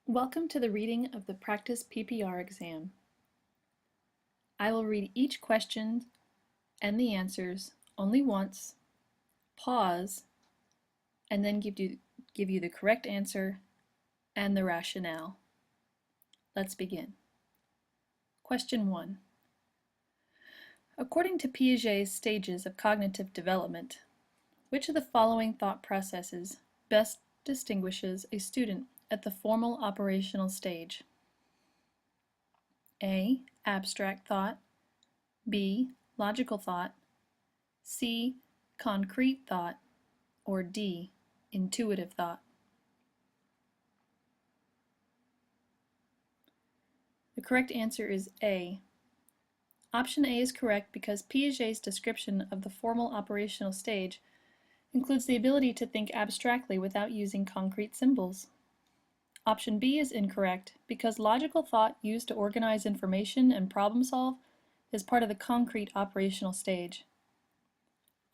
Welcome to the reading of the Practice PPR exam. I will read each question and the answers only once, pause, and then give you the correct answer and the rationale. Let's begin. Question 1. According to Piaget's stages of cognitive development, which of the following thought processes best distinguishes a student at the formal operational stage? A. Abstract thought. B. Logical thought. C. Concrete thought. Or D. Intuitive thought. The correct answer is A. Option A is correct because Piaget's description of the formal operational stage includes the ability to think abstractly without using concrete symbols. Option B is incorrect because logical thought used to organize information and problem solve is part of the concrete operational stage.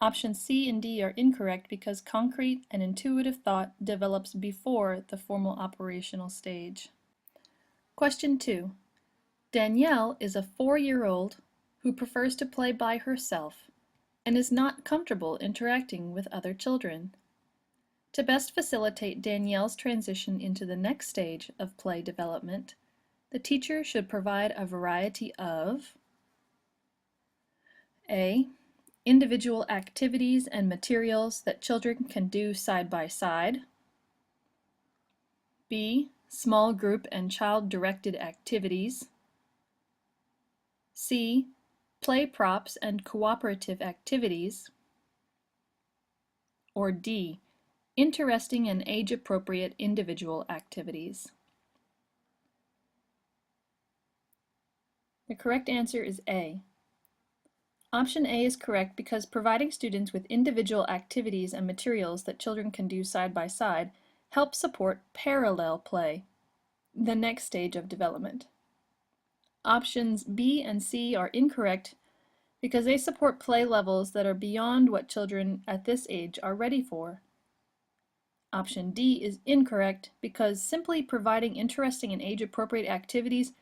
Options C and D are incorrect because concrete and intuitive thought develops before the formal operational stage. Question 2. Danielle is a 4-year-old who prefers to play by herself and is not comfortable interacting with other children. To best facilitate Danielle's transition into the next stage of play development, the teacher should provide a variety of A. Individual activities and materials that children can do side by side. B. Small group and child-directed activities. C. Play props and cooperative activities. Or D. Interesting and age-appropriate individual activities. The correct answer is A. Option A is correct because providing students with individual activities and materials that children can do side by side helps support parallel play, the next stage of development. Options B and C are incorrect because they support play levels that are beyond what children at this age are ready for. Option D is incorrect because simply providing interesting and age-appropriate activities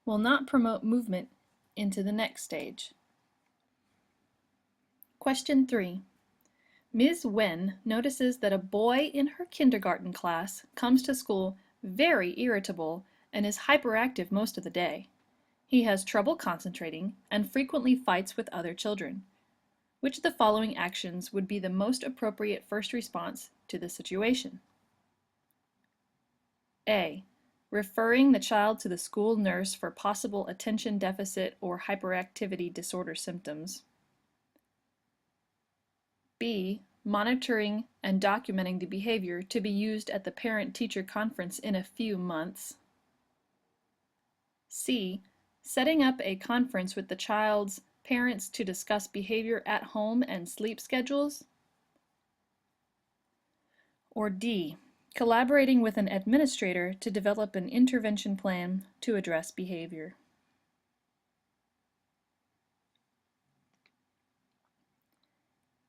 will not promote movement into the next stage. Question 3. Ms. Wen notices that a boy in her kindergarten class comes to school very irritable and is hyperactive most of the day. He has trouble concentrating and frequently fights with other children. Which of the following actions would be the most appropriate first response to the situation? A. Referring the child to the school nurse for possible attention deficit or hyperactivity disorder symptoms. B. Monitoring and documenting the behavior to be used at the parent-teacher conference in a few months. C. Setting up a conference with the child's parents to discuss behavior at home and sleep schedules. Or D. Collaborating with an administrator to develop an intervention plan to address behavior.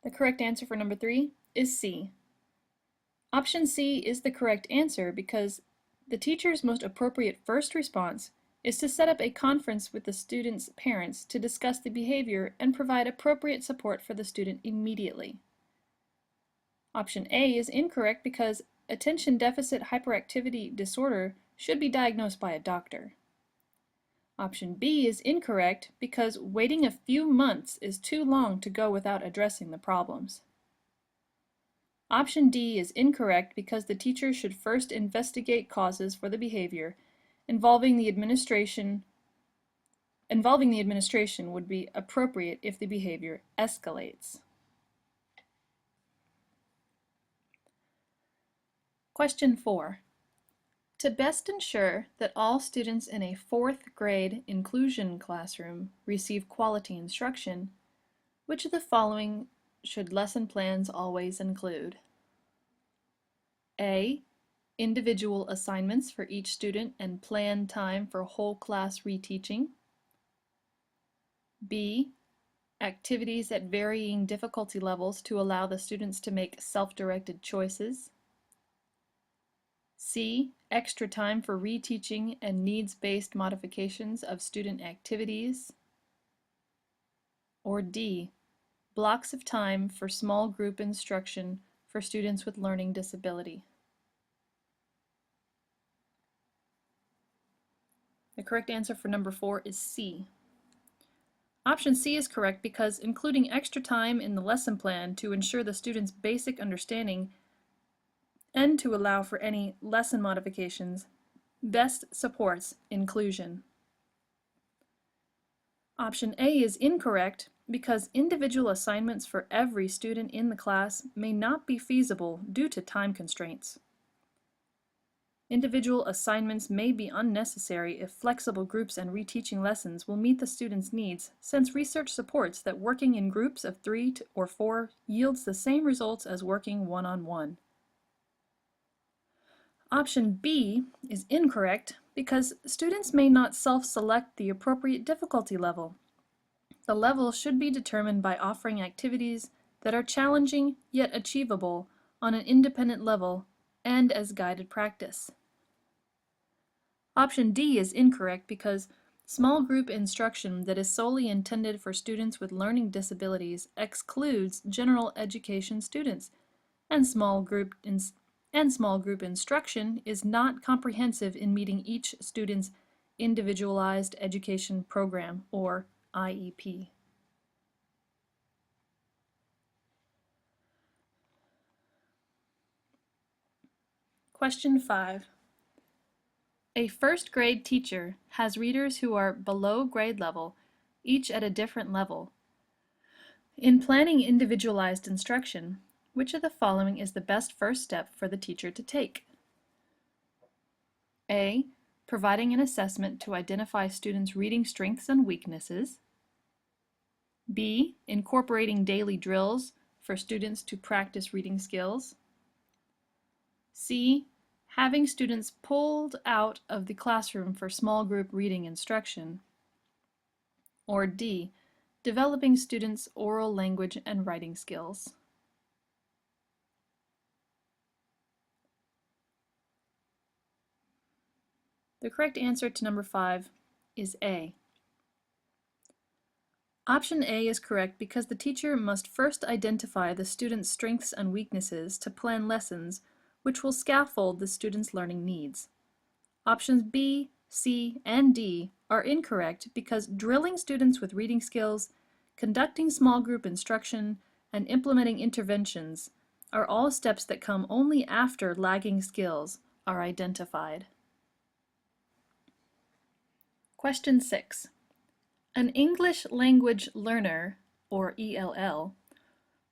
The correct answer for number 3 is C. Option C is the correct answer because the teacher's most appropriate first response is to set up a conference with the student's parents to discuss the behavior and provide appropriate support for the student immediately. Option A is incorrect because attention deficit hyperactivity disorder should be diagnosed by a doctor. Option B is incorrect because waiting a few months is too long to go without addressing the problems. Option D is incorrect because the teacher should first investigate causes for the behavior. Involving the administration would be appropriate if the behavior escalates. Question 4. To best ensure that all students in a 4th grade inclusion classroom receive quality instruction, which of the following should lesson plans always include? A. Individual assignments for each student and planned time for whole class reteaching. B. Activities at varying difficulty levels to allow the students to make self-directed choices. C. extra time for reteaching and needs-based modifications of student activities, or D, blocks of time for small group instruction for students with learning disability. The correct answer for number 4 is C. Option C is correct because including extra time in the lesson plan to ensure the student's basic understanding and to allow for any lesson modifications best supports inclusion. Option A is incorrect because individual assignments for every student in the class may not be feasible due to time constraints. Individual assignments may be unnecessary if flexible groups and reteaching lessons will meet the student's needs, since research supports that working in groups of 3 or 4 yields the same results as working one-on-one. Option B is incorrect because students may not self-select the appropriate difficulty level. The level should be determined by offering activities that are challenging yet achievable on an independent level and as guided practice. Option D is incorrect because small group instruction that is solely intended for students with learning disabilities excludes general education students, and small group instruction is not comprehensive in meeting each student's individualized education program, or IEP. Question 5. A first grade teacher has readers who are below grade level, each at a different level. In planning individualized instruction, which of the following is the best first step for the teacher to take? A. Providing an assessment to identify students' reading strengths and weaknesses. B. Incorporating daily drills for students to practice reading skills. C. Having students pulled out of the classroom for small group reading instruction. Or D. Developing students' oral language and writing skills. The correct answer to number 5 is A. Option A is correct because the teacher must first identify the student's strengths and weaknesses to plan lessons which will scaffold the student's learning needs. Options B, C, and D are incorrect because drilling students with reading skills, conducting small group instruction, and implementing interventions are all steps that come only after lagging skills are identified. Question 6. An English language learner, or ELL,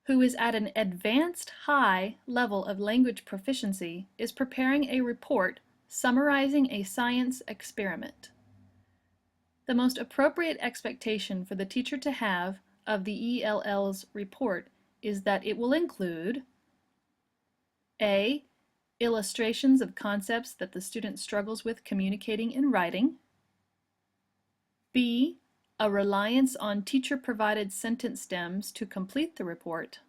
who is at an advanced high level of language proficiency is preparing a report summarizing a science experiment. The most appropriate expectation for the teacher to have of the ELL's report is that it will include A. Illustrations of concepts that the student struggles with communicating in writing. B. A reliance on teacher-provided sentence stems to complete the report.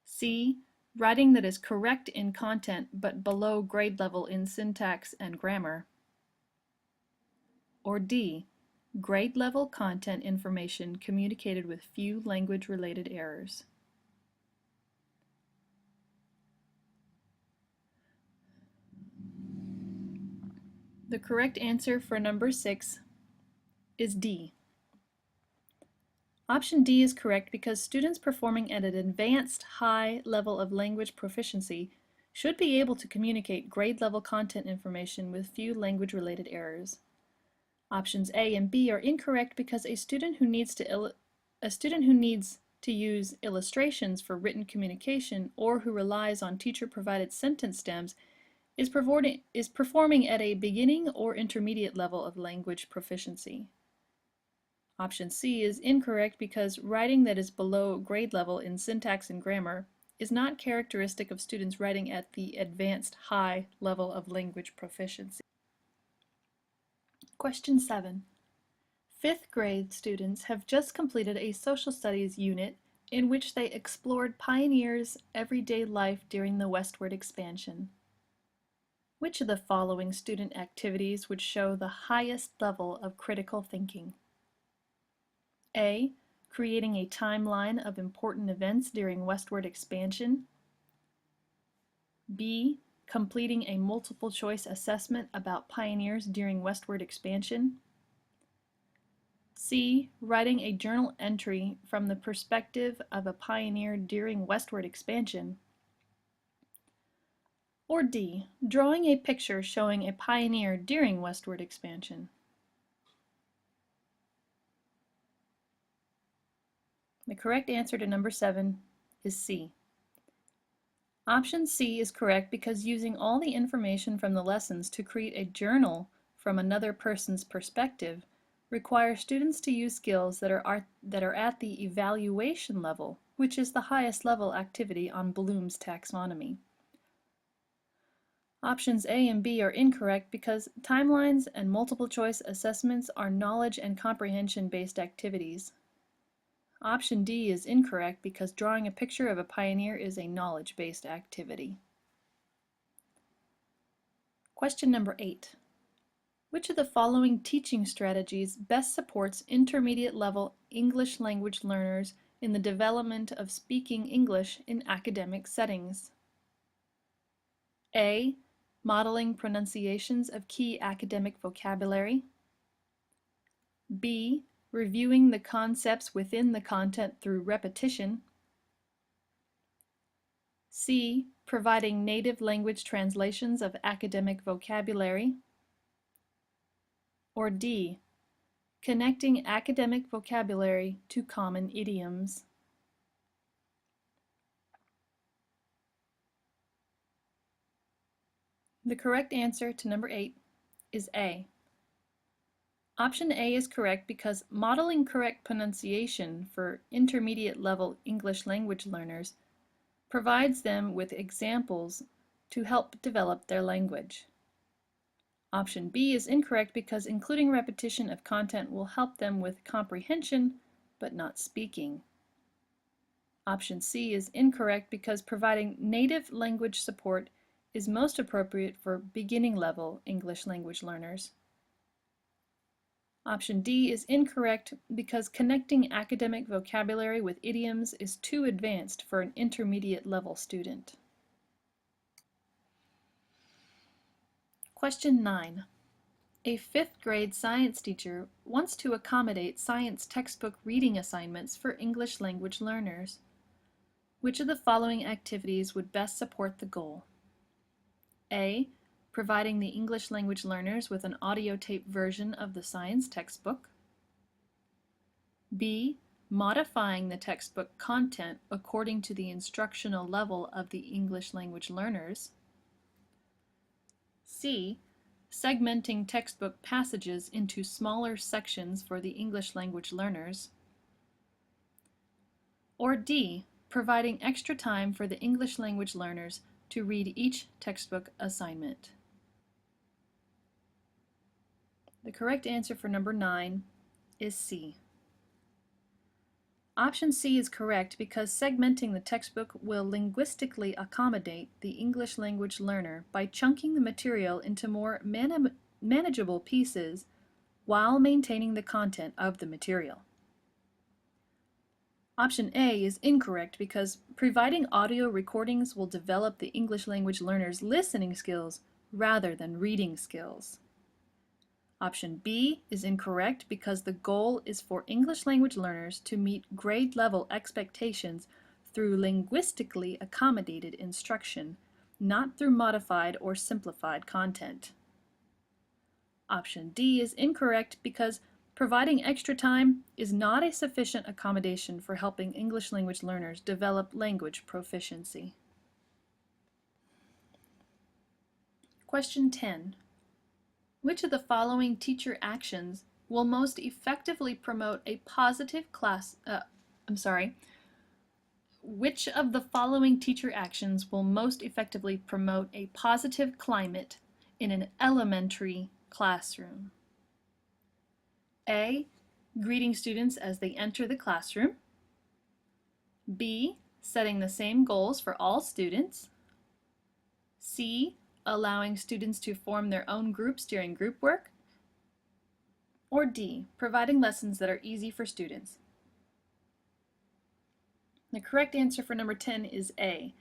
C. Writing that is correct in content but below grade level in syntax and grammar. Or D. Grade level content information communicated with few language-related errors. The correct answer for number 6 is D. Option D is correct because students performing at an advanced high level of language proficiency should be able to communicate grade-level content information with few language-related errors. Options A and B are incorrect because a student who needs to use illustrations for written communication or who relies on teacher-provided sentence stems is performing at a beginning or intermediate level of language proficiency. Option C is incorrect because writing that is below grade level in syntax and grammar is not characteristic of students writing at the advanced high level of language proficiency. Question 7. 5th grade students have just completed a social studies unit in which they explored pioneers' everyday life during the westward expansion. Which of the following student activities would show the highest level of critical thinking? A. Creating a timeline of important events during westward expansion. B. Completing a multiple choice assessment about pioneers during westward expansion. C. Writing a journal entry from the perspective of a pioneer during westward expansion. Or D. Drawing a picture showing a pioneer during westward expansion. The correct answer to number 7 is C. Option C is correct because using all the information from the lessons to create a journal from another person's perspective requires students to use skills that are at the evaluation level, which is the highest level activity on Bloom's taxonomy. Options A and B are incorrect because timelines and multiple choice assessments are knowledge and comprehension-based activities. Option D is incorrect because drawing a picture of a pioneer is a knowledge-based activity. Question number 8. Which of the following teaching strategies best supports intermediate level English language learners in the development of speaking English in academic settings? A. Modeling pronunciations of key academic vocabulary. B. Reviewing the concepts within the content through repetition. C. Providing native language translations of academic vocabulary. Or D. Connecting academic vocabulary to common idioms. The correct answer to number 8 is A. Option A is correct because modeling correct pronunciation for intermediate level English language learners provides them with examples to help develop their language. Option B is incorrect because including repetition of content will help them with comprehension but not speaking. Option C is incorrect because providing native language support is most appropriate for beginning level English language learners. Option D is incorrect because connecting academic vocabulary with idioms is too advanced for an intermediate level student. Question 9. A 5th grade science teacher wants to accommodate science textbook reading assignments for English language learners. Which of the following activities would best support the goal? A. Providing the English language learners with an audio tape version of the science textbook. B. Modifying the textbook content according to the instructional level of the English language learners. C. Segmenting textbook passages into smaller sections for the English language learners. Or D. Providing extra time for the English language learners to read each textbook assignment. The correct answer for number 9 is C. Option C is correct because segmenting the textbook will linguistically accommodate the English language learner by chunking the material into more manageable pieces while maintaining the content of the material. Option A is incorrect because providing audio recordings will develop the English language learner's listening skills rather than reading skills. Option B is incorrect because the goal is for English language learners to meet grade level expectations through linguistically accommodated instruction, not through modified or simplified content. Option D is incorrect because providing extra time is not a sufficient accommodation for helping English language learners develop language proficiency. Question 10. Which of the following teacher actions will most effectively promote a positive Which of the following teacher actions will most effectively promote a positive climate in an elementary classroom? A. Greeting students as they enter the classroom. B. Setting the same goals for all students. C. allowing students to form their own groups during group work? Or D, providing lessons that are easy for students? The correct answer for number 10 is A.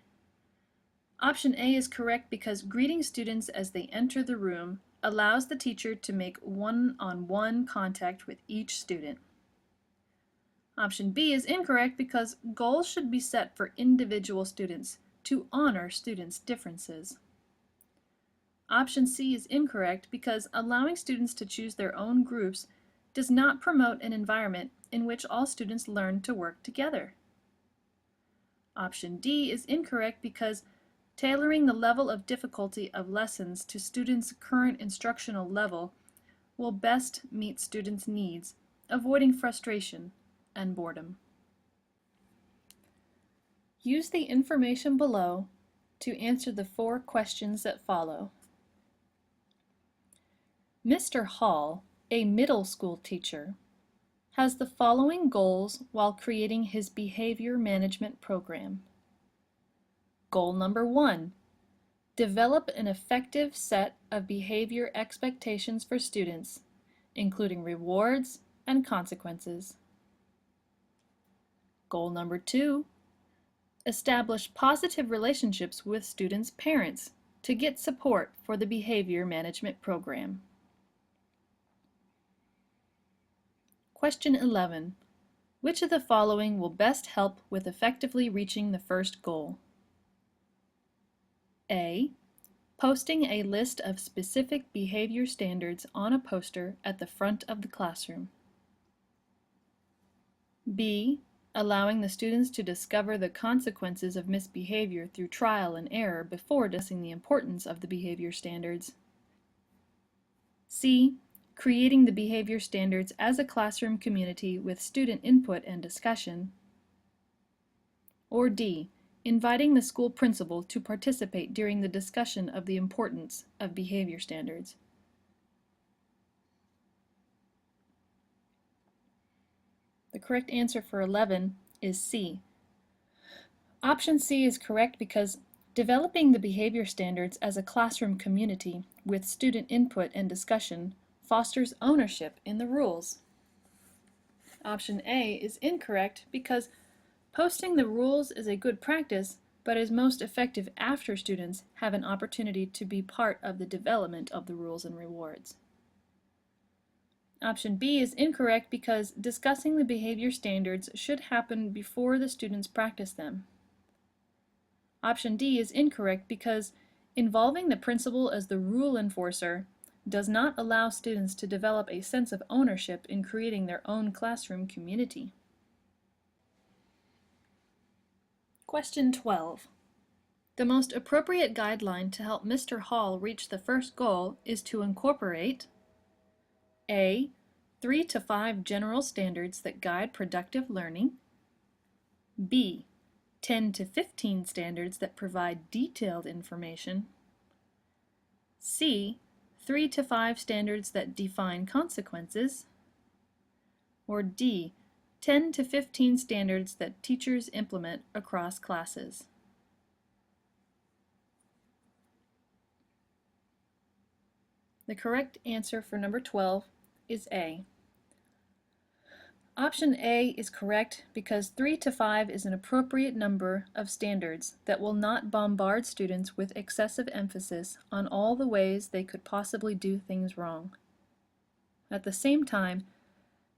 Option A is correct because greeting students as they enter the room allows the teacher to make one-on-one contact with each student. Option B is incorrect because goals should be set for individual students to honor students' differences. Option C is incorrect because allowing students to choose their own groups does not promote an environment in which all students learn to work together. Option D is incorrect because tailoring the level of difficulty of lessons to students' current instructional level will best meet students' needs, avoiding frustration and boredom. Use the information below to answer the 4 questions that follow. Mr. Hall, a middle school teacher, has the following goals while creating his behavior management program. Goal number 1, develop an effective set of behavior expectations for students, including rewards and consequences. Goal number 2, establish positive relationships with students' parents to get support for the behavior management program. Question 11. Which of the following will best help with effectively reaching the first goal? A. Posting a list of specific behavior standards on a poster at the front of the classroom. B. Allowing the students to discover the consequences of misbehavior through trial and error before discussing the importance of the behavior standards. C. Creating the behavior standards as a classroom community with student input and discussion. Or D. Inviting the school principal to participate during the discussion of the importance of behavior standards. The correct answer for 11 is C. Option C is correct because developing the behavior standards as a classroom community with student input and discussion fosters ownership in the rules. Option A is incorrect because posting the rules is a good practice, but is most effective after students have an opportunity to be part of the development of the rules and rewards. Option B is incorrect because discussing the behavior standards should happen before the students practice them. Option D is incorrect because involving the principal as the rule enforcer does not allow students to develop a sense of ownership in creating their own classroom community. Question 12. The most appropriate guideline to help Mr. Hall reach the first goal is to incorporate A. 3 to 5 general standards that guide productive learning. B. 10 to 15 standards that provide detailed information. C. 3 to 5 standards that define consequences. Or D. 10 to 15 standards that teachers implement across classes. The correct answer for number 12 is A. Option A is correct because 3 to 5 is an appropriate number of standards that will not bombard students with excessive emphasis on all the ways they could possibly do things wrong. At the same time,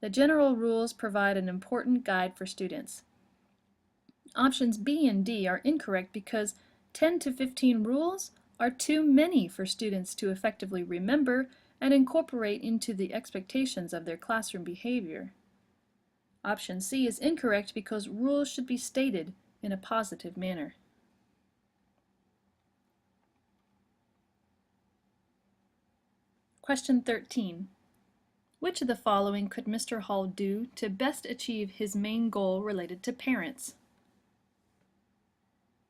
the general rules provide an important guide for students. Options B and D are incorrect because 10 to 15 rules are too many for students to effectively remember and incorporate into the expectations of their classroom behavior. Option C is incorrect because rules should be stated in a positive manner. Question 13. Which of the following could Mr. Hall do to best achieve his main goal related to parents?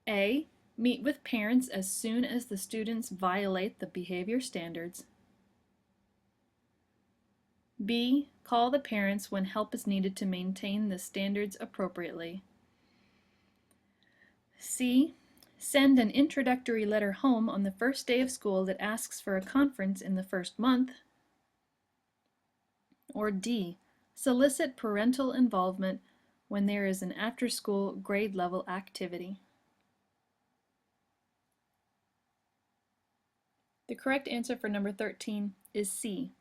A. Meet with parents as soon as the students violate the behavior standards. B. Call the parents when help is needed to maintain the standards appropriately. C. Send an introductory letter home on the first day of school that asks for a conference in the first month. Or D, solicit parental involvement when there is an after-school grade level activity. The correct answer for number 13 is C.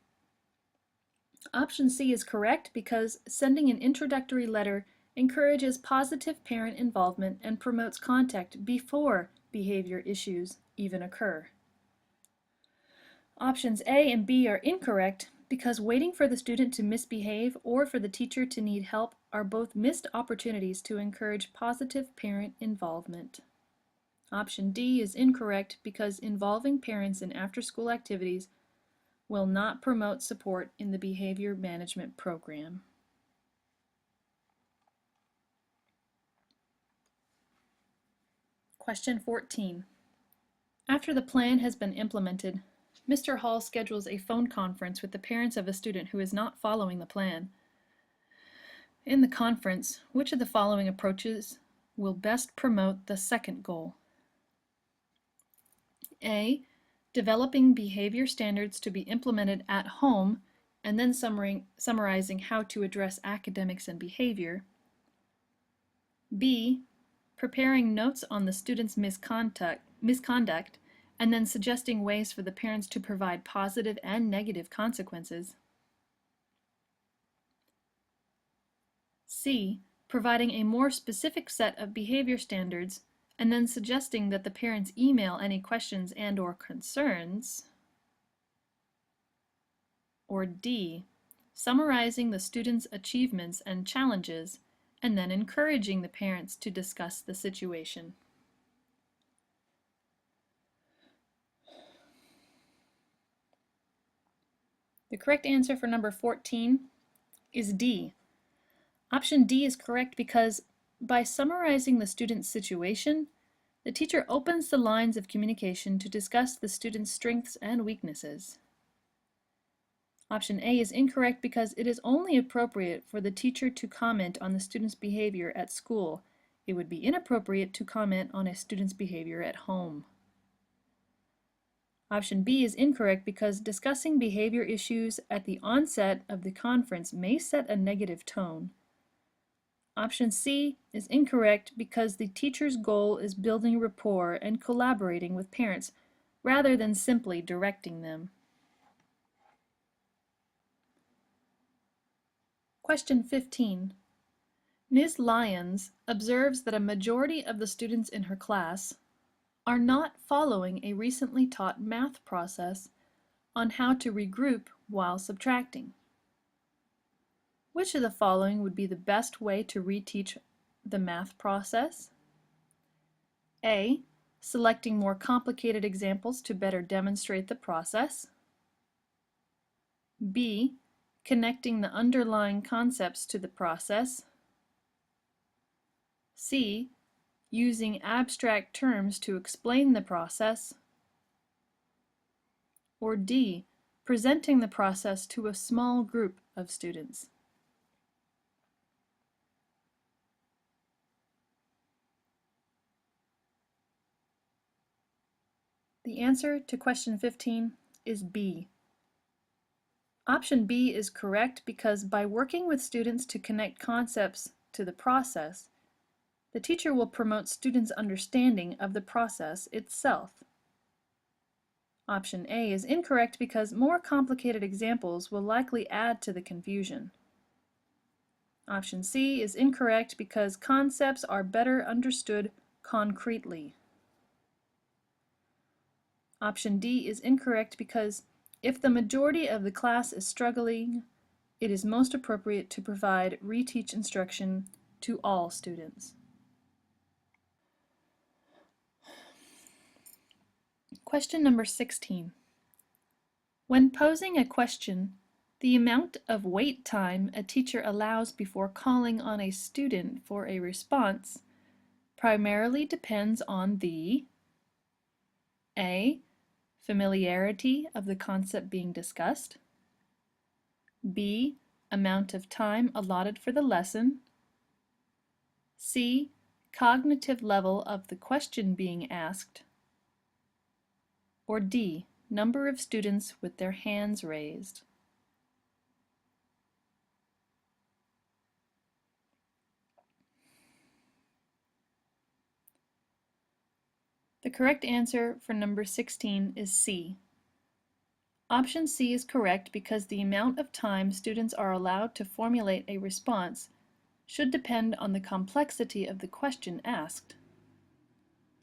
Option C is correct because sending an introductory letter encourages positive parent involvement and promotes contact before behavior issues even occur. Options A and B are incorrect because waiting for the student to misbehave or for the teacher to need help are both missed opportunities to encourage positive parent involvement. Option D is incorrect because involving parents in after-school activities will not promote support in the behavior management program. Question 14. After the plan has been implemented, Mr. Hall schedules a phone conference with the parents of a student who is not following the plan. In the conference, which of the following approaches will best promote the second goal? A, developing behavior standards to be implemented at home and then summarizing how to address academics and behavior. B, preparing notes on the student's misconduct and then suggesting ways for the parents to provide positive and negative consequences. C, providing a more specific set of behavior standards and then suggesting that the parents email any questions and/or concerns. Or D, summarizing the student's achievements and challenges and then encouraging the parents to discuss the situation. The correct answer for number 14 is D. Option D is correct because by summarizing the student's situation, the teacher opens the lines of communication to discuss the student's strengths and weaknesses. Option A is incorrect because it is only appropriate for the teacher to comment on the student's behavior at school. It would be inappropriate to comment on a student's behavior at home. Option B is incorrect because discussing behavior issues at the onset of the conference may set a negative tone. Option C is incorrect because the teacher's goal is building rapport and collaborating with parents rather than simply directing them. Question 15. Ms. Lyons observes that a majority of the students in her class are not following a recently taught math process on how to regroup while subtracting. Which of the following would be the best way to reteach the math process? A, selecting more complicated examples to better demonstrate the process. B, connecting the underlying concepts to the process. C, using abstract terms to explain the process. Or D, presenting the process to a small group of students. The answer to question 15 is B. Option B is correct because by working with students to connect concepts to the process, the teacher will promote students' understanding of the process itself. Option A is incorrect because more complicated examples will likely add to the confusion. Option C is incorrect because concepts are better understood concretely. Option D is incorrect because if the majority of the class is struggling, it is most appropriate to provide reteach instruction to all students. Question number 16. When posing a question, the amount of wait time a teacher allows before calling on a student for a response primarily depends on the A, familiarity of the concept being discussed, B, amount of time allotted for the lesson, C, cognitive level of the question being asked, or D, number of students with their hands raised. The correct answer for number 16 is C. Option C is correct because the amount of time students are allowed to formulate a response should depend on the complexity of the question asked.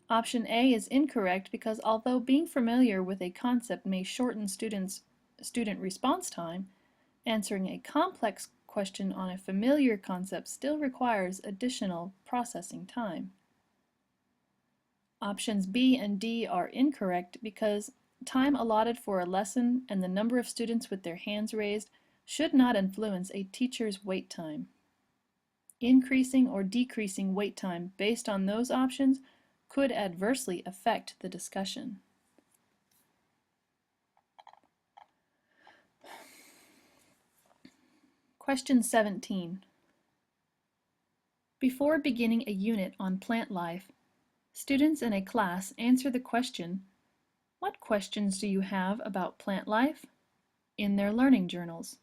Option A is incorrect because although being familiar with a concept may shorten student response time, answering a complex question on a familiar concept still requires additional processing time. Options B and D are incorrect because time allotted for a lesson and the number of students with their hands raised should not influence a teacher's wait time. Increasing or decreasing wait time based on those options could adversely affect the discussion. Question 17. Before beginning a unit on plant life, students in a class answer the question, "What questions do you have about plant life?" in their learning journals.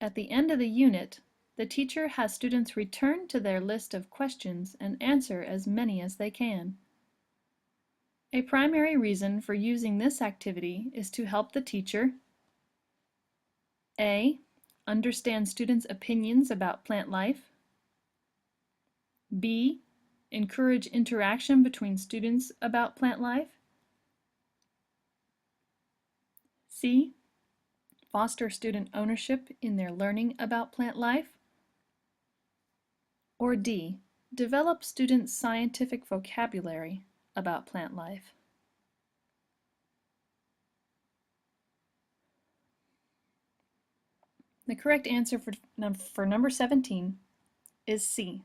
At the end of the unit, the teacher has students return to their list of questions and answer as many as they can. A primary reason for using this activity is to help the teacher A. Understand students' opinions about plant life. B. Encourage interaction between students about plant life. C. Foster student ownership in their learning about plant life. Or D. Develop students' scientific vocabulary about plant life. The correct answer for number 17 is C.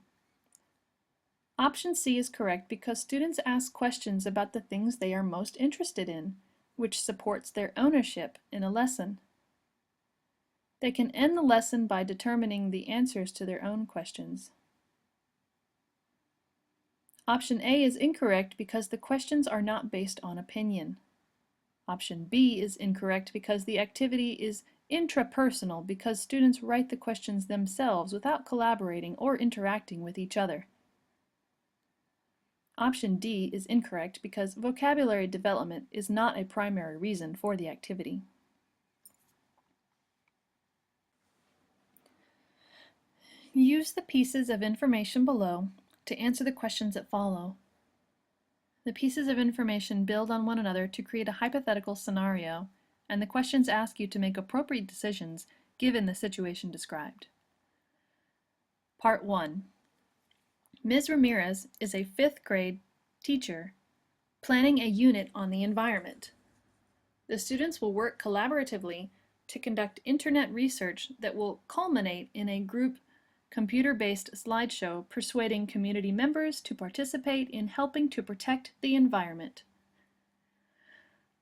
Option C is correct because students ask questions about the things they are most interested in, which supports their ownership in a lesson. They can end the lesson by determining the answers to their own questions. Option A is incorrect because the questions are not based on opinion. Option B is incorrect because the activity is intrapersonal because students write the questions themselves without collaborating or interacting with each other. Option D is incorrect because vocabulary development is not a primary reason for the activity. Use the pieces of information below to answer the questions that follow. The pieces of information build on one another to create a hypothetical scenario, and the questions ask you to make appropriate decisions given the situation described. Part 1. Ms. Ramirez is a 5th grade teacher planning a unit on the environment. The students will work collaboratively to conduct internet research that will culminate in a group computer-based slideshow persuading community members to participate in helping to protect the environment.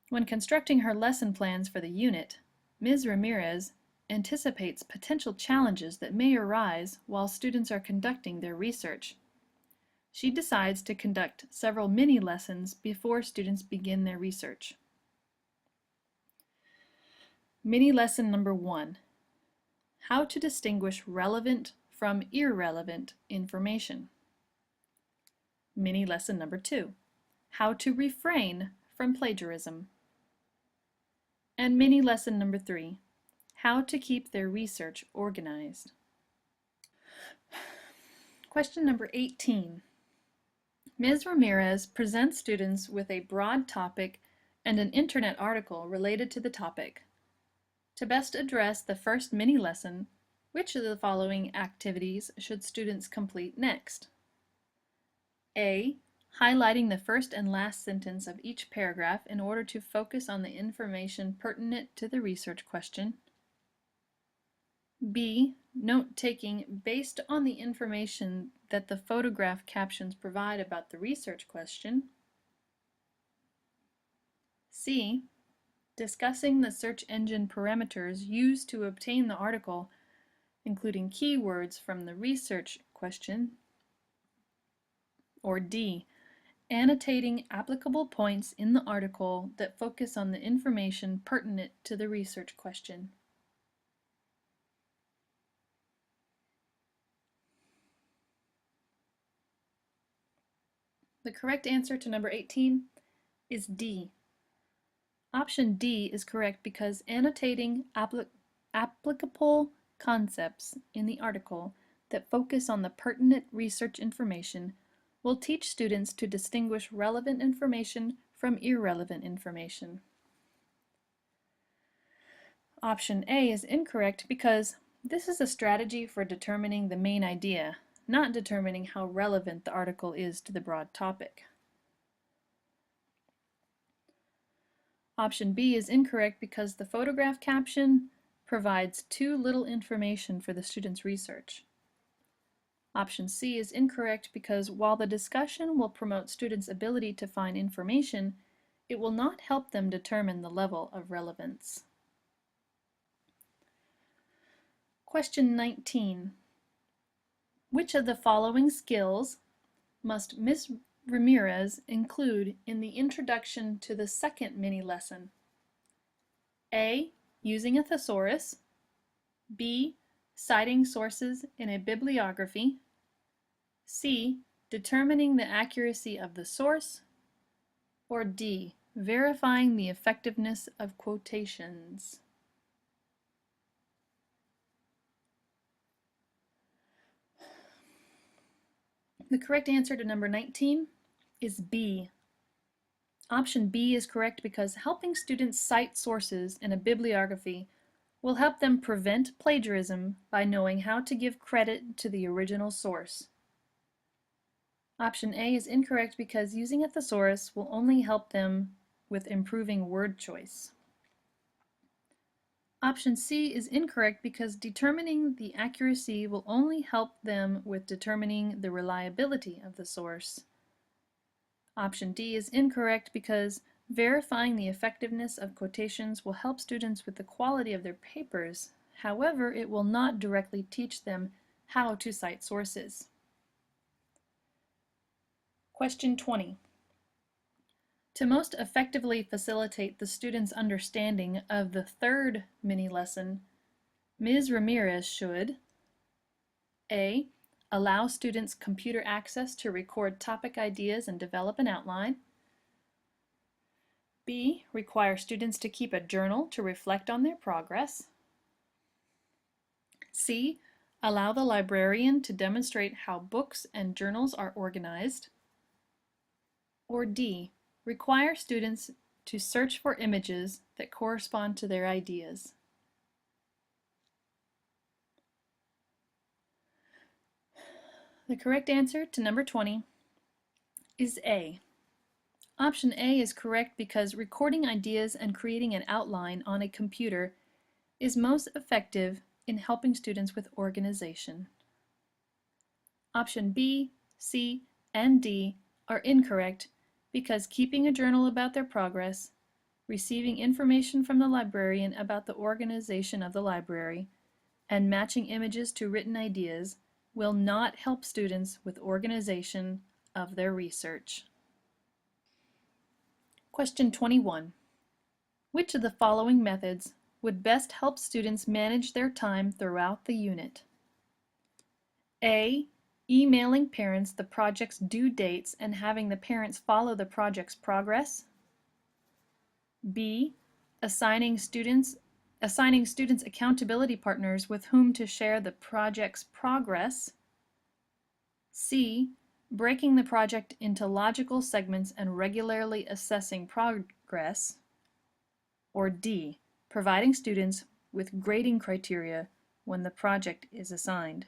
When constructing her lesson plans for the unit, Ms. Ramirez anticipates potential challenges that may arise while students are conducting their research. She decides to conduct several mini-lessons before students begin their research. Mini-lesson number 1. How to distinguish relevant from irrelevant information. Mini-lesson number 2. How to refrain from plagiarism. And mini-lesson number 3. How to keep their research organized. Question number 18. Ms. Ramirez presents students with a broad topic and an internet article related to the topic. To best address the first mini-lesson, which of the following activities should students complete next? A. Highlighting the first and last sentence of each paragraph in order to focus on the information pertinent to the research question. B. Note-taking based on the information that the photograph captions provide about the research question. C. Discussing the search engine parameters used to obtain the article, including keywords from the research question. Or D, annotating applicable points in the article that focus on the information pertinent to the research question. The correct answer to number 18 is D. Option D is correct because annotating applicable concepts in the article that focus on the pertinent research information will teach students to distinguish relevant information from irrelevant information. Option A is incorrect because this is a strategy for determining the main idea, not determining how relevant the article is to the broad topic. Option B is incorrect because the photograph caption provides too little information for the student's research. Option C is incorrect because while the discussion will promote students' ability to find information, it will not help them determine the level of relevance. Question 19. Which of the following skills must Ms. Ramirez include in the introduction to the second mini-lesson? A. Using a thesaurus. B. Citing sources in a bibliography. C. Determining the accuracy of the source. Or D. Verifying the effectiveness of quotations. The correct answer to number 19 is B. Option B is correct because helping students cite sources in a bibliography will help them prevent plagiarism by knowing how to give credit to the original source. Option A is incorrect because using a thesaurus will only help them with improving word choice. Option C is incorrect because determining the accuracy will only help them with determining the reliability of the source. Option D is incorrect because verifying the effectiveness of quotations will help students with the quality of their papers. However, it will not directly teach them how to cite sources. Question 20. To most effectively facilitate the student's understanding of the third mini-lesson, Ms. Ramirez should A. Allow students computer access to record topic ideas and develop an outline. B. Require students to keep a journal to reflect on their progress. C. Allow the librarian to demonstrate how books and journals are organized. Or D. Require students to search for images that correspond to their ideas. The correct answer to number 20 is A. Option A is correct because recording ideas and creating an outline on a computer is most effective in helping students with organization. Option B, C, and D are incorrect because keeping a journal about their progress, receiving information from the librarian about the organization of the library, and matching images to written ideas will not help students with organization of their research. Question 21. Which of the following methods would best help students manage their time throughout the unit? A. Emailing parents the project's due dates and having the parents follow the project's progress. B. Assigning students accountability partners with whom to share the project's progress. C. Breaking the project into logical segments and regularly assessing progress. Or D. Providing students with grading criteria when the project is assigned.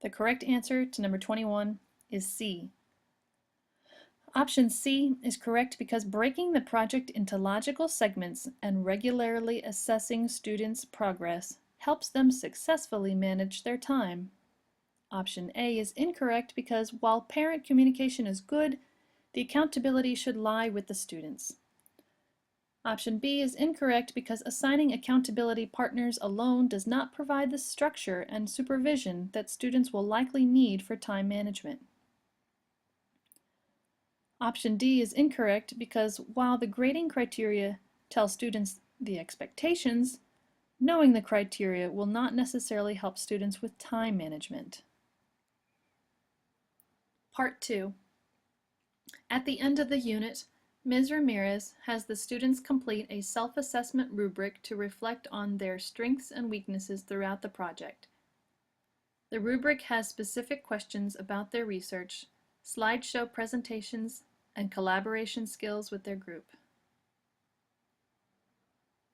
The correct answer to number 21 is C. Option C is correct because breaking the project into logical segments and regularly assessing students' progress helps them successfully manage their time. Option A is incorrect because while parent communication is good, the accountability should lie with the students. Option B is incorrect because assigning accountability partners alone does not provide the structure and supervision that students will likely need for time management. Option D is incorrect because while the grading criteria tell students the expectations, knowing the criteria will not necessarily help students with time management. Part 2. At the end of the unit, Ms. Ramirez has the students complete a self-assessment rubric to reflect on their strengths and weaknesses throughout the project. The rubric has specific questions about their research, slideshow presentations, and collaboration skills with their group.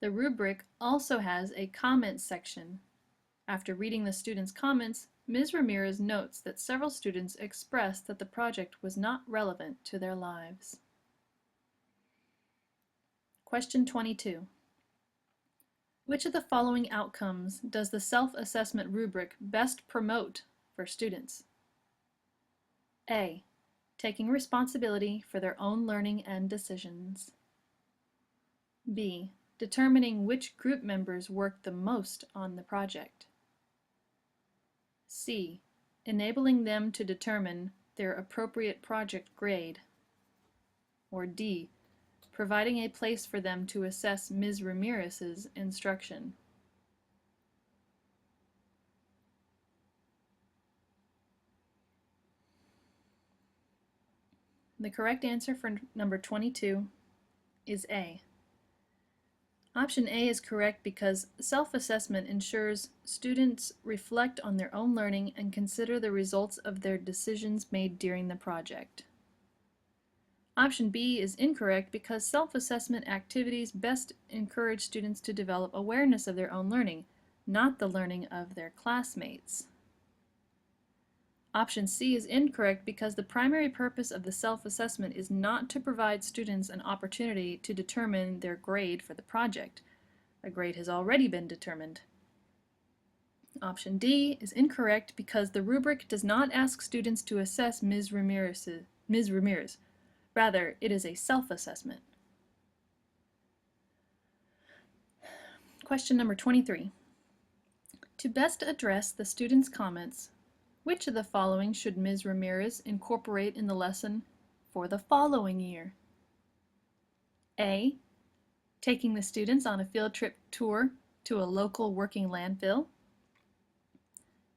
The rubric also has a comments section. After reading the students' comments, Ms. Ramirez notes that several students expressed that the project was not relevant to their lives. Question 22. Which of the following outcomes does the self-assessment rubric best promote for students? A. Taking responsibility for their own learning and decisions. B. Determining which group members work the most on the project. C. Enabling them to determine their appropriate project grade. Or D. Providing a place for them to assess Ms. Ramirez's instruction. The correct answer for number 22 is A. Option A is correct because self-assessment ensures students reflect on their own learning and consider the results of their decisions made during the project. Option B is incorrect because self-assessment activities best encourage students to develop awareness of their own learning, not the learning of their classmates. Option C is incorrect because the primary purpose of the self-assessment is not to provide students an opportunity to determine their grade for the project. A grade has already been determined. Option D is incorrect because the rubric does not ask students to assess Ms. Ramirez. Rather, it is a self-assessment. Question number 23. To best address the students' comments, which of the following should Ms. Ramirez incorporate in the lesson for the following year? A. Taking the students on a field trip tour to a local working landfill.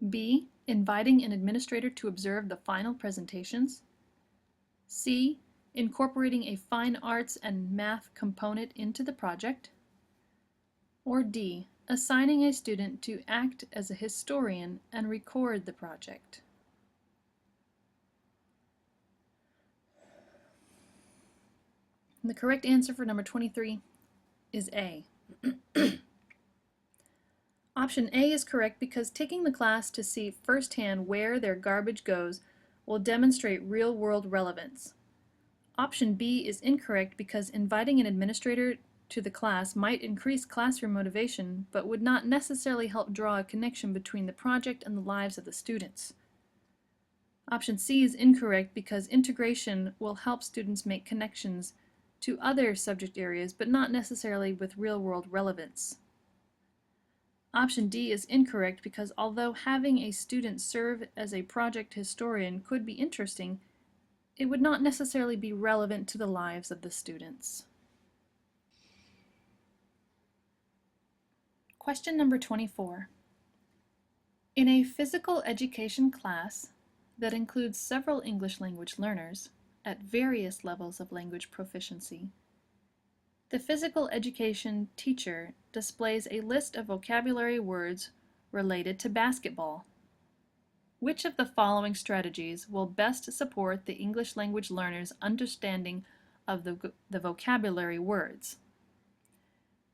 B. Inviting an administrator to observe the final presentations. C. Incorporating a fine arts and math component into the project. Or D. Assigning a student to act as a historian and record the project. And the correct answer for number 23 is A. Option A is correct because taking the class to see firsthand where their garbage goes will demonstrate real-world relevance. Option B is incorrect because inviting an administrator to the class might increase classroom motivation, but would not necessarily help draw a connection between the project and the lives of the students. Option C is incorrect because integration will help students make connections to other subject areas, but not necessarily with real-world relevance. Option D is incorrect because although having a student serve as a project historian could be interesting, it would not necessarily be relevant to the lives of the students. Question number 24. In a physical education class that includes several English language learners at various levels of language proficiency, the physical education teacher displays a list of vocabulary words related to basketball. Which of the following strategies will best support the English language learner's understanding of the vocabulary words?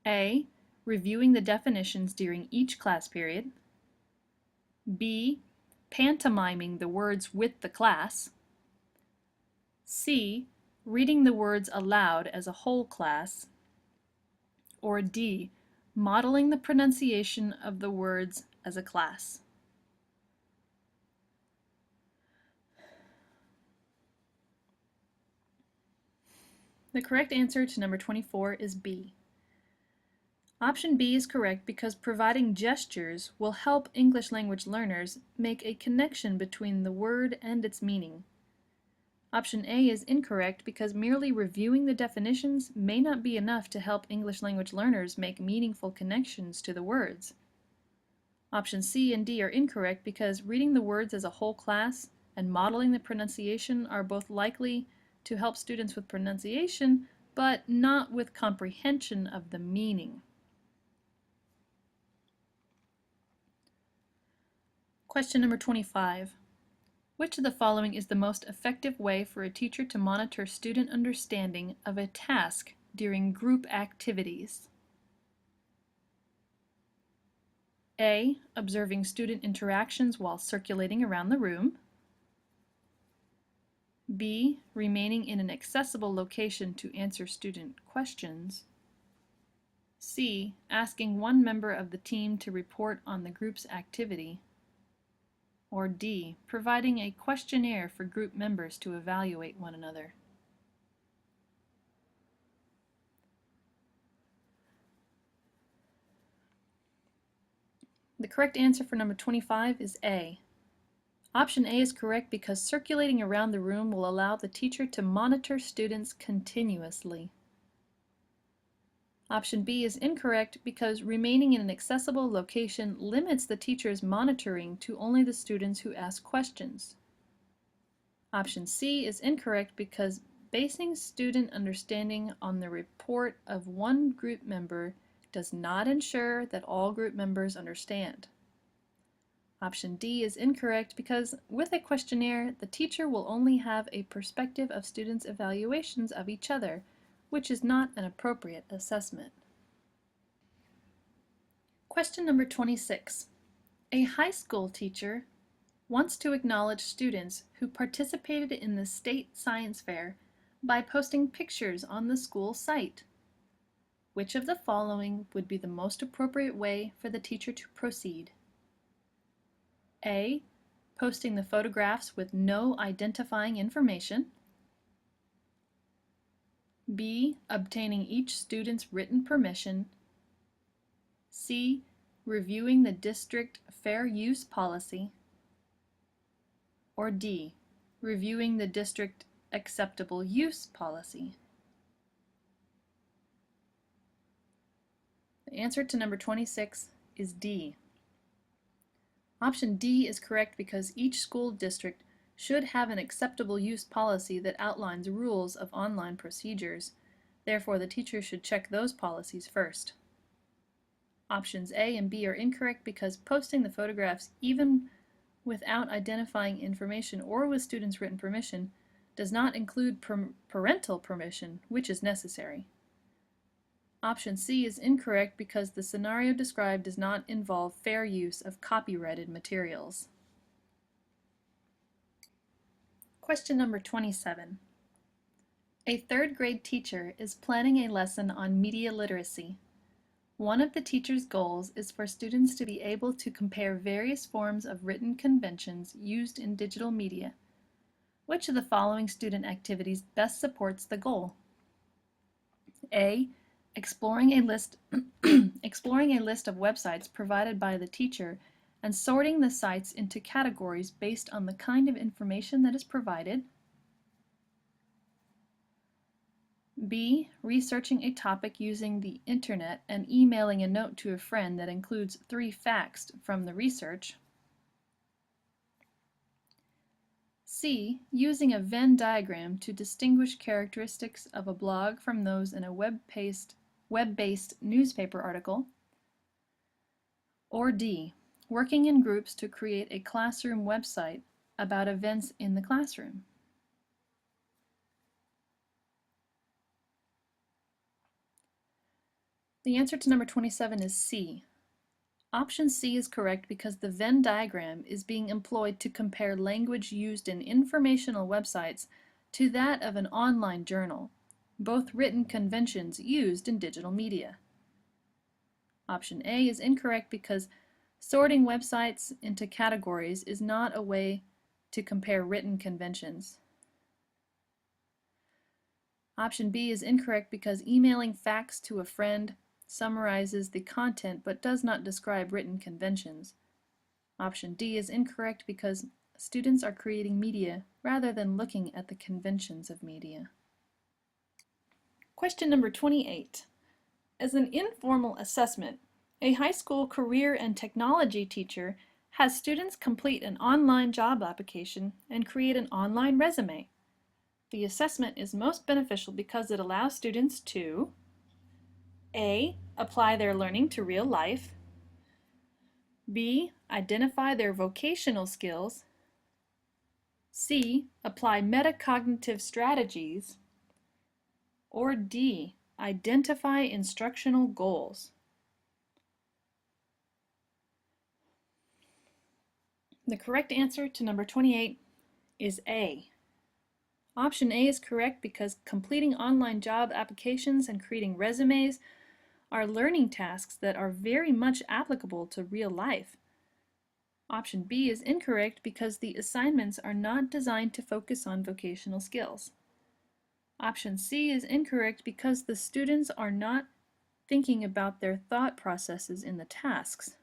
A. Reviewing the definitions during each class period. B. Pantomiming the words with the class. C. Reading the words aloud as a whole class. Or D. Modeling the pronunciation of the words as a class. The correct answer to number 24 is B. Option B is correct because providing gestures will help English language learners make a connection between the word and its meaning. Option A is incorrect because merely reviewing the definitions may not be enough to help English language learners make meaningful connections to the words. Option C and D are incorrect because reading the words as a whole class and modeling the pronunciation are both likely to help students with pronunciation, but not with comprehension of the meaning. Question number 25. Which of the following is the most effective way for a teacher to monitor student understanding of a task during group activities? A. Observing student interactions while circulating around the room. B. Remaining in an accessible location to answer student questions. C. Asking one member of the team to report on the group's activity. Or D. Providing a questionnaire for group members to evaluate one another. The correct answer for number 25 is A. Option A is correct because circulating around the room will allow the teacher to monitor students continuously. Option B is incorrect because remaining in an accessible location limits the teacher's monitoring to only the students who ask questions. Option C is incorrect because basing student understanding on the report of one group member does not ensure that all group members understand. Option D is incorrect because with a questionnaire, the teacher will only have a perspective of students' evaluations of each other, which is not an appropriate assessment. Question number 26. A high school teacher wants to acknowledge students who participated in the state science fair by posting pictures on the school site. Which of the following would be the most appropriate way for the teacher to proceed? A. Posting the photographs with no identifying information. B. Obtaining each student's written permission. C. Reviewing the district fair use policy. Or D. Reviewing the district acceptable use policy. The answer to number 26 is D. Option D is correct because each school district should have an acceptable use policy that outlines rules of online procedures. Therefore, the teacher should check those policies first. Options A and B are incorrect because posting the photographs even without identifying information or with students' written permission does not include parental permission, which is necessary. Option C is incorrect because the scenario described does not involve fair use of copyrighted materials. Question number 27. A third grade teacher is planning a lesson on media literacy. One of the teacher's goals is for students to be able to compare various forms of written conventions used in digital media. Which of the following student activities best supports the goal? A. Exploring a list of websites provided by the teacher and sorting the sites into categories based on the kind of information that is provided. B. Researching a topic using the internet and emailing a note to a friend that includes 3 facts from the research. C. Using a Venn diagram to distinguish characteristics of a blog from those in a web-based newspaper article. Or D. Working in groups to create a classroom website about events in the classroom. The answer to number 27 is C. Option C is correct because the Venn diagram is being employed to compare language used in informational websites to that of an online journal, both written conventions used in digital media. Option A is incorrect because sorting websites into categories is not a way to compare written conventions. Option B is incorrect because emailing facts to a friend summarizes the content but does not describe written conventions. Option D is incorrect because students are creating media rather than looking at the conventions of media. Question number 28. As an informal assessment, a high school career and technology teacher has students complete an online job application and create an online resume. The assessment is most beneficial because it allows students to A. Apply their learning to real life, B. Identify their vocational skills, C. Apply metacognitive strategies, or D. Identify instructional goals. The correct answer to number 28 is A. Option A is correct because completing online job applications and creating resumes are learning tasks that are very much applicable to real life. Option B is incorrect because the assignments are not designed to focus on vocational skills. Option C is incorrect because the students are not thinking about their thought processes in the tasks.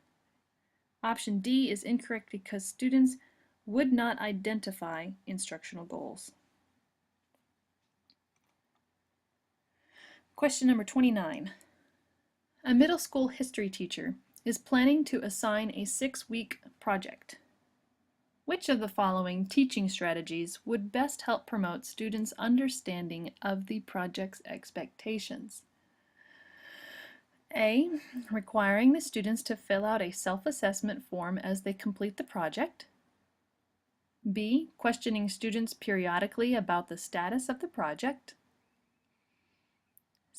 Option D is incorrect because students would not identify instructional goals. Question number 29. A middle school history teacher is planning to assign a 6-week project. Which of the following teaching strategies would best help promote students' understanding of the project's expectations? A. Requiring the students to fill out a self-assessment form as they complete the project. B. Questioning students periodically about the status of the project.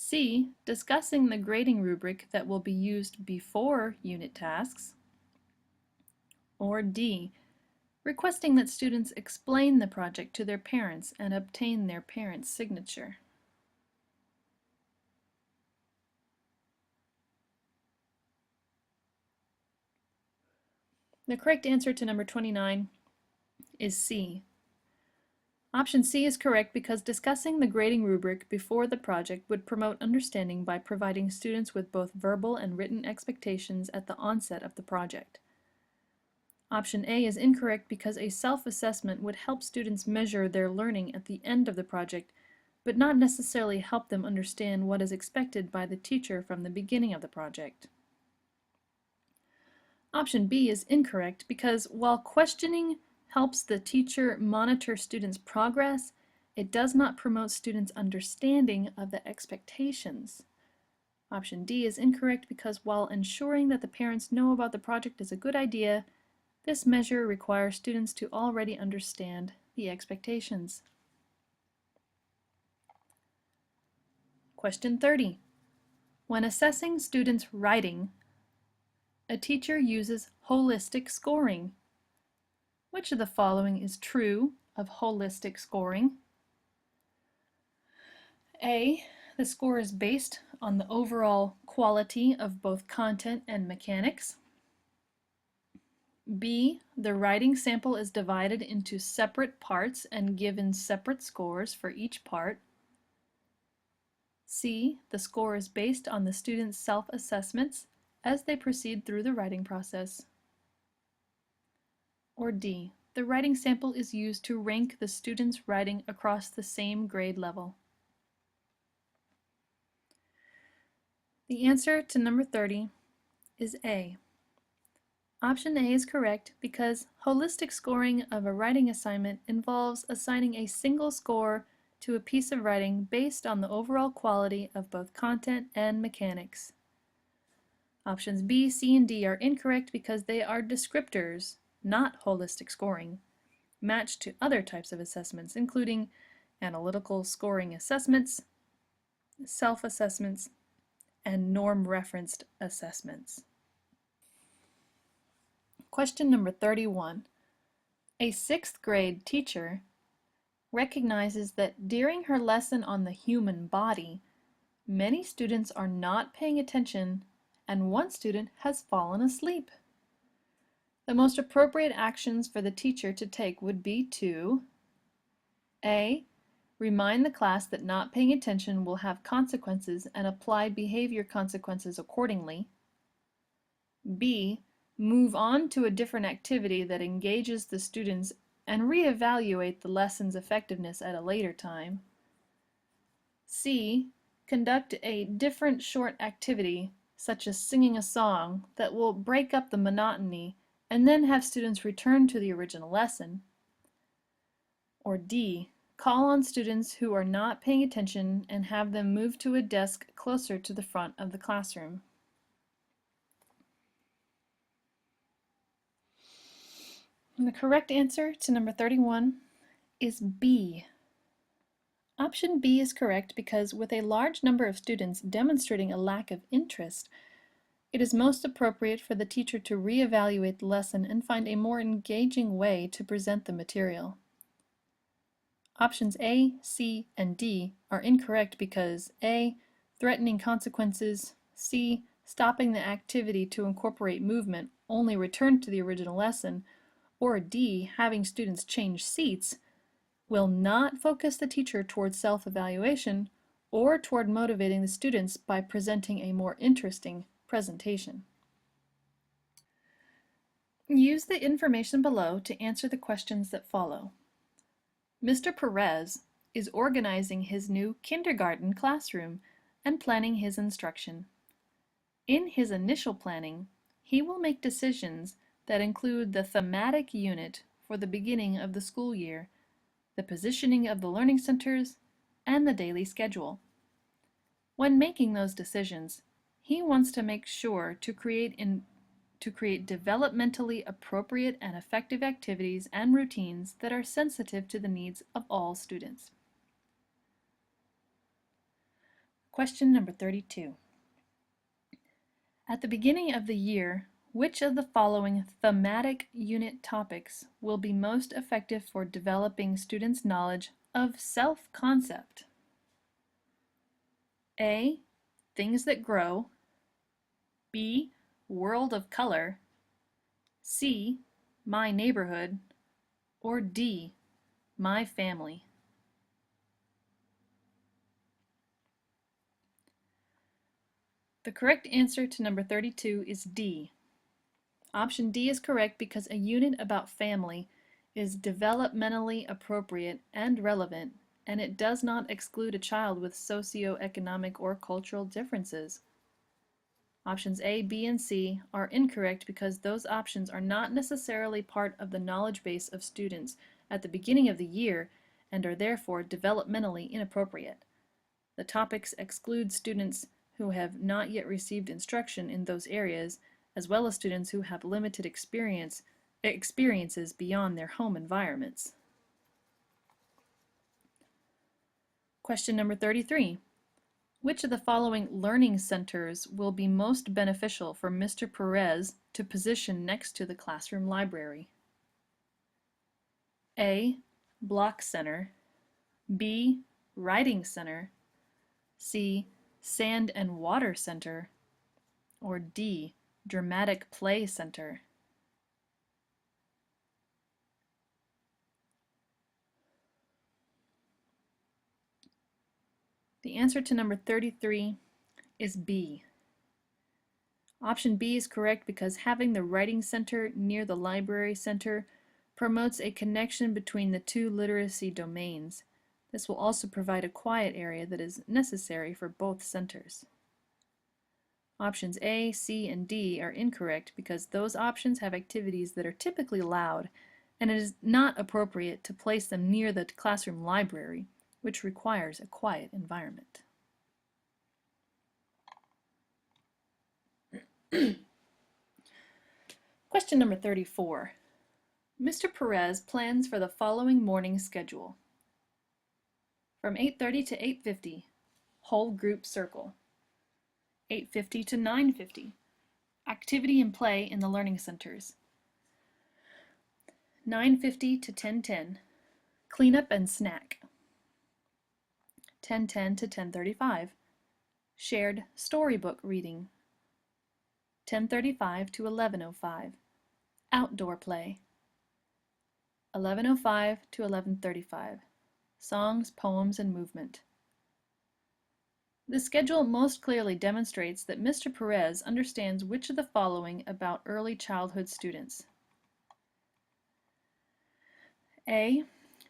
C. Discussing the grading rubric that will be used before unit tasks. Or D. Requesting that students explain the project to their parents and obtain their parents' signature. The correct answer to number 29 is C. Option C is correct because discussing the grading rubric before the project would promote understanding by providing students with both verbal and written expectations at the onset of the project. Option A is incorrect because a self-assessment would help students measure their learning at the end of the project, but not necessarily help them understand what is expected by the teacher from the beginning of the project. Option B is incorrect because while questioning helps the teacher monitor students' progress, it does not promote students' understanding of the expectations. Option D is incorrect because while ensuring that the parents know about the project is a good idea, this measure requires students to already understand the expectations. Question 30. When assessing students' writing, a teacher uses holistic scoring. Which of the following is true of holistic scoring? A. The score is based on the overall quality of both content and mechanics. B. The writing sample is divided into separate parts and given separate scores for each part. C. The score is based on the students' self-assessments as they proceed through the writing process. Or D. The writing sample is used to rank the students' writing across the same grade level. The answer to number 30 is A. Option A is correct because holistic scoring of a writing assignment involves assigning a single score to a piece of writing based on the overall quality of both content and mechanics. Options B, C, and D are incorrect because they are descriptors, not holistic scoring, matched to other types of assessments, including analytical scoring assessments, self-assessments, and norm-referenced assessments. Question number 31. A 6th grade teacher recognizes that during her lesson on the human body, many students are not paying attention and one student has fallen asleep. The most appropriate actions for the teacher to take would be to A. Remind the class that not paying attention will have consequences and apply behavior consequences accordingly. B. Move on to a different activity that engages the students and reevaluate the lesson's effectiveness at a later time. C. Conduct a different short activity, such as singing a song, that will break up the monotony and then have students return to the original lesson. Or D. Call on students who are not paying attention and have them move to a desk closer to the front of the classroom. And the correct answer to number 31 is B. Option B is correct because with a large number of students demonstrating a lack of interest, it is most appropriate for the teacher to reevaluate the lesson and find a more engaging way to present the material. Options A, C, and D are incorrect because A. Threatening consequences, C. Stopping the activity to incorporate movement only return to the original lesson, or D. Having students change seats will not focus the teacher toward self-evaluation or toward motivating the students by presenting a more interesting presentation. Use the information below to answer the questions that follow. Mr. Perez is organizing his new kindergarten classroom and planning his instruction. In his initial planning, he will make decisions that include the thematic unit for the beginning of the school year, the positioning of the learning centers, and the daily schedule. When making those decisions, he wants to make sure to create developmentally appropriate and effective activities and routines that are sensitive to the needs of all students. Question number 32. At the beginning of the year, which of the following thematic unit topics will be most effective for developing students' knowledge of self-concept? A. Things that grow. B. World of color. C. My neighborhood. Or D. My family. The correct answer to number 32 is D. Option D is correct because a unit about family is developmentally appropriate and relevant, and it does not exclude a child with socioeconomic or cultural differences. Options A, B, and C are incorrect because those options are not necessarily part of the knowledge base of students at the beginning of the year and are therefore developmentally inappropriate. The topics exclude students who have not yet received instruction in those areas, as well as students who have limited experiences beyond their home environments. Question number 33. Which of the following learning centers will be most beneficial for Mr. Perez to position next to the classroom library? A. Block Center. B. Writing Center. C. Sand and Water Center. Or D. Dramatic Play Center. The answer to number 33 is B. Option B is correct because having the writing center near the library center promotes a connection between the two literacy domains. This will also provide a quiet area that is necessary for both centers. Options A, C, and D are incorrect because those options have activities that are typically loud, and it is not appropriate to place them near the classroom library, which requires a quiet environment. Question number 34. Mr. Perez plans for the following morning schedule. From 8:30 to 8:50, whole group circle. 8:50 to 9:50, activity and play in the learning centers. 9:50 to 10:10, cleanup and snack. 10:10 to 10:35, shared storybook reading. 10:35 to 11:05, outdoor play. 11:05 to 11:35, songs, poems, and movement. The schedule most clearly demonstrates that Mr. Perez understands which of the following about early childhood students. A.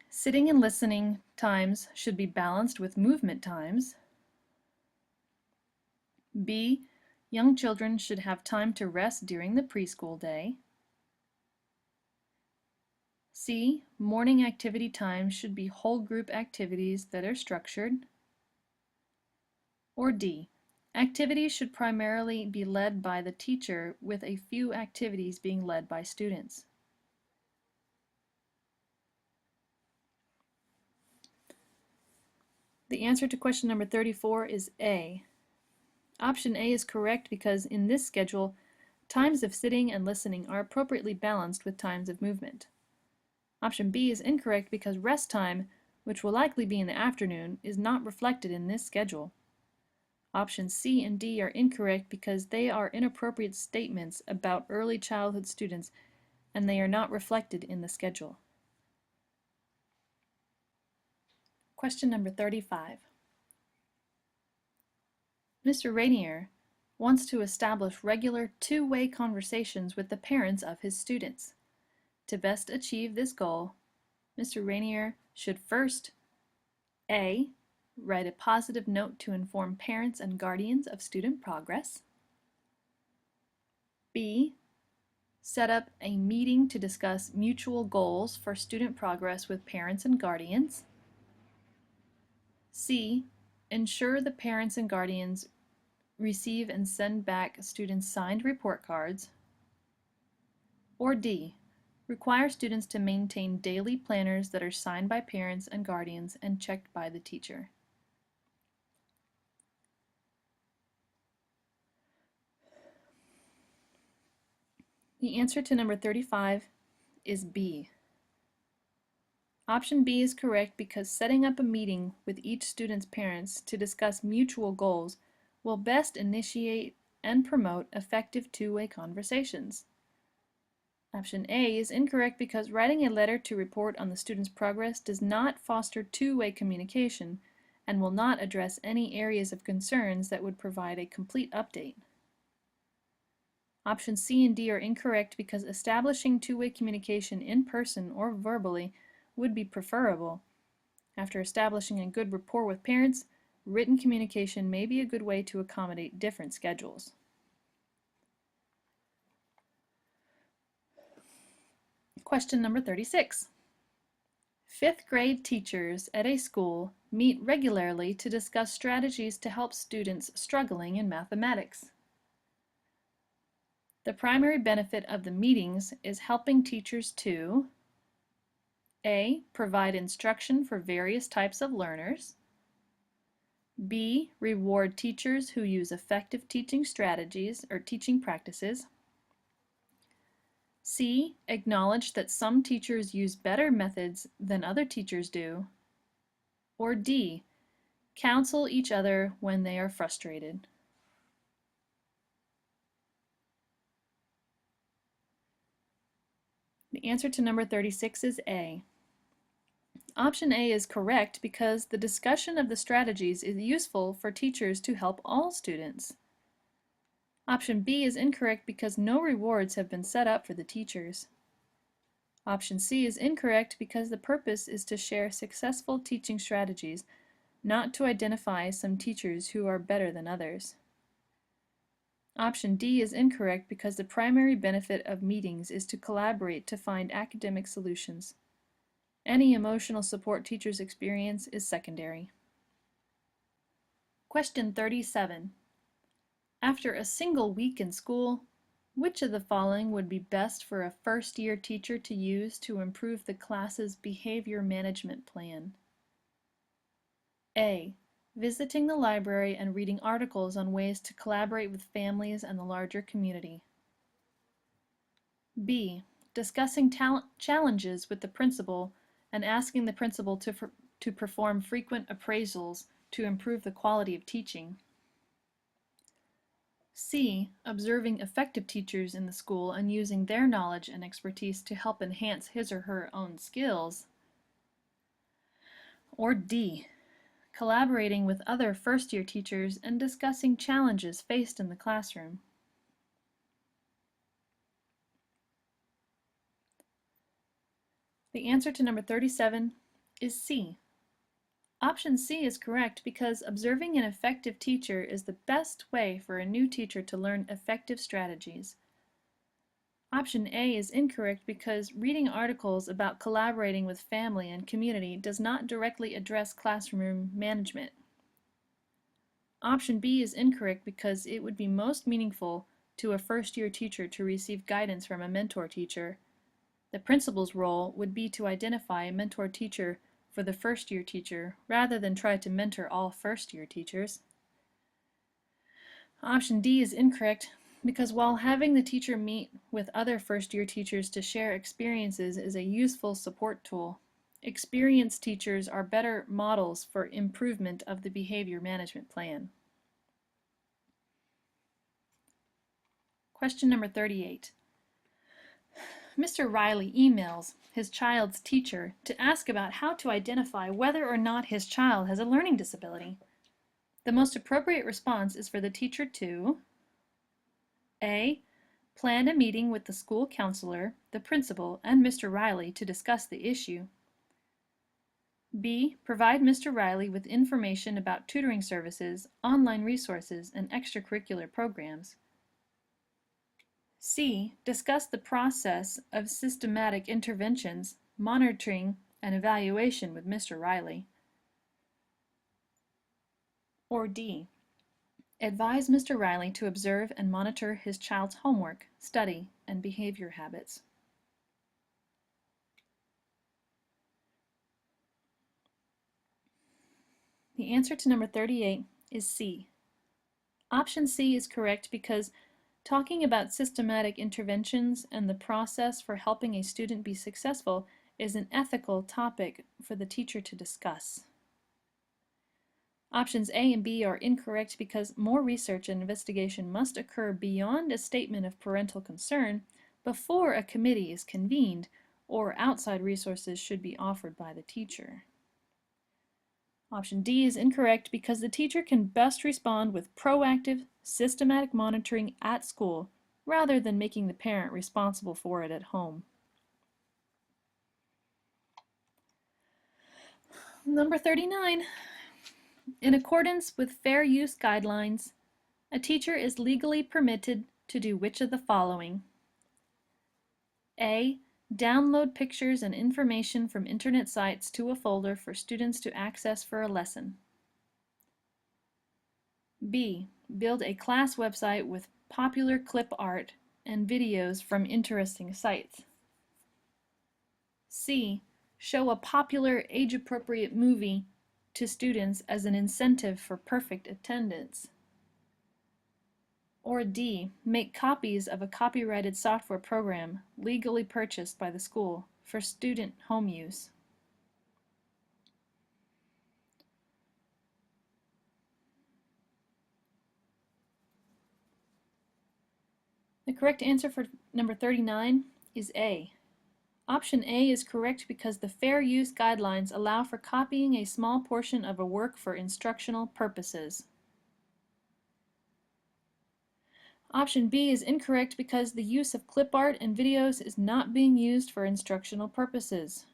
Sitting and listening times should be balanced with movement times. B. Young children should have time to rest during the preschool day. C. Morning activity times should be whole group activities that are structured. Or D. Activities should primarily be led by the teacher, with a few activities being led by students. The answer to question number 34 is A. Option A is correct because in this schedule, times of sitting and listening are appropriately balanced with times of movement. Option B is incorrect because rest time, which will likely be in the afternoon, is not reflected in this schedule. Options C and D are incorrect because they are inappropriate statements about early childhood students and they are not reflected in the schedule. Question number 35. Mr. Rainier wants to establish regular two-way conversations with the parents of his students. To best achieve this goal, Mr. Rainier should first A. Write a positive note to inform parents and guardians of student progress. B. Set up a meeting to discuss mutual goals for student progress with parents and guardians. C. Ensure the parents and guardians receive and send back students' signed report cards. Or D. Require students to maintain daily planners that are signed by parents and guardians and checked by the teacher. The answer to number 35 is B. Option B is correct because setting up a meeting with each student's parents to discuss mutual goals will best initiate and promote effective two-way conversations. Option A is incorrect because writing a letter to report on the student's progress does not foster two-way communication and will not address any areas of concerns that would provide a complete update. Options C and D are incorrect because establishing two-way communication in person or verbally would be preferable. After establishing a good rapport with parents, written communication may be a good way to accommodate different schedules. Question number 36. Fifth grade teachers at a school meet regularly to discuss strategies to help students struggling in mathematics. The primary benefit of the meetings is helping teachers to A. Provide instruction for various types of learners. B. Reward teachers who use effective teaching strategies or teaching practices. C. Acknowledge that some teachers use better methods than other teachers do. Or D. Counsel each other when they are frustrated. The answer to number 36 is A. Option A is correct because the discussion of the strategies is useful for teachers to help all students. Option B is incorrect because no rewards have been set up for the teachers. Option C is incorrect because the purpose is to share successful teaching strategies, not to identify some teachers who are better than others. Option D is incorrect because the primary benefit of meetings is to collaborate to find academic solutions. Any emotional support teachers experience is secondary. Question 37. After a single week in school, which of the following would be best for a first-year teacher to use to improve the class's behavior management plan? A. Visiting the library and reading articles on ways to collaborate with families and the larger community. B. Discussing challenges with the principal and asking the principal to perform frequent appraisals to improve the quality of teaching. C. Observing effective teachers in the school and using their knowledge and expertise to help enhance his or her own skills. Or D, collaborating with other first-year teachers and discussing challenges faced in the classroom. The answer to number 37 is C. Option C is correct because observing an effective teacher is the best way for a new teacher to learn effective strategies. Option A is incorrect because reading articles about collaborating with family and community does not directly address classroom management. Option B is incorrect because it would be most meaningful to a first-year teacher to receive guidance from a mentor teacher. The principal's role would be to identify a mentor teacher for the first-year teacher rather than try to mentor all first-year teachers. Option D is incorrect because while having the teacher meet with other first-year teachers to share experiences is a useful support tool, experienced teachers are better models for improvement of the behavior management plan. Question number 38. Mr. Riley emails his child's teacher to ask about how to identify whether or not his child has a learning disability. The most appropriate response is for the teacher to A. Plan a meeting with the school counselor, the principal, and Mr. Riley to discuss the issue. B. Provide Mr. Riley with information about tutoring services, online resources, and extracurricular programs. C. Discuss the process of systematic interventions, monitoring, and evaluation with Mr. Riley. Or D. Advise Mr. Riley to observe and monitor his child's homework, study, and behavior habits. The answer to number 38 is C. Option C is correct because talking about systematic interventions and the process for helping a student be successful is an ethical topic for the teacher to discuss. Options A and B are incorrect because more research and investigation must occur beyond a statement of parental concern before a committee is convened or outside resources should be offered by the teacher. Option D is incorrect because the teacher can best respond with proactive, systematic monitoring at school rather than making the parent responsible for it at home. Number 39. In accordance with fair use guidelines, a teacher is legally permitted to do which of the following? A. Download pictures and information from internet sites to a folder for students to access for a lesson. B. Build a class website with popular clip art and videos from interesting sites. C. Show a popular age-appropriate movie to students as an incentive for perfect attendance. Or D. Make copies of a copyrighted software program legally purchased by the school for student home use. The correct answer for number 39 is A. Option A is correct because the fair use guidelines allow for copying a small portion of a work for instructional purposes. Option B is incorrect because the use of clip art and videos is not being used for instructional purposes.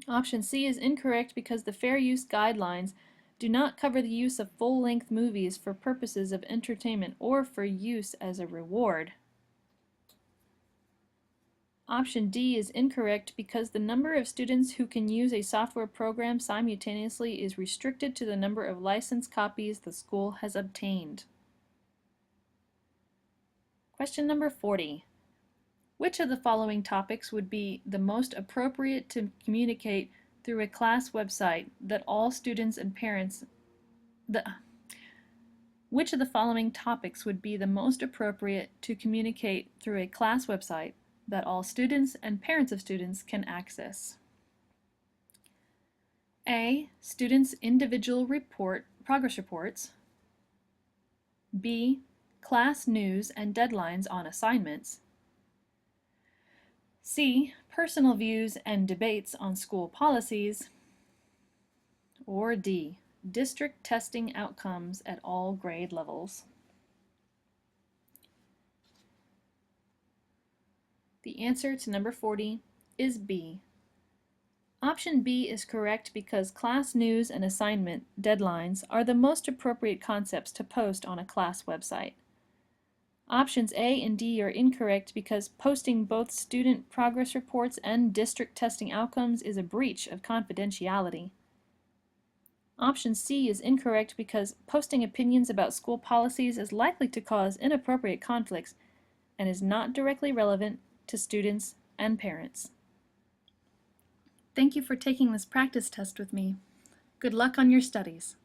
Option C is incorrect because the fair use guidelines do not cover the use of full-length movies for purposes of entertainment or for use as a reward. Option D is incorrect because the number of students who can use a software program simultaneously is restricted to the number of licensed copies the school has obtained. Question number 40. Which of the following topics would be the most appropriate to communicate through a class website that all students and parents Which of the following topics would be the most appropriate to communicate through a class website that all students and parents of students can access? A. Students' individual progress reports. B. Class news and deadlines on assignments. C. Personal views and debates on school policies. Or D. District testing outcomes at all grade levels. The answer to number 40 is B. Option B is correct because class news and assignment deadlines are the most appropriate concepts to post on a class website. Options A and D are incorrect because posting both student progress reports and district testing outcomes is a breach of confidentiality. Option C is incorrect because posting opinions about school policies is likely to cause inappropriate conflicts and is not directly relevant to students and parents. Thank you for taking this practice test with me. Good luck on your studies.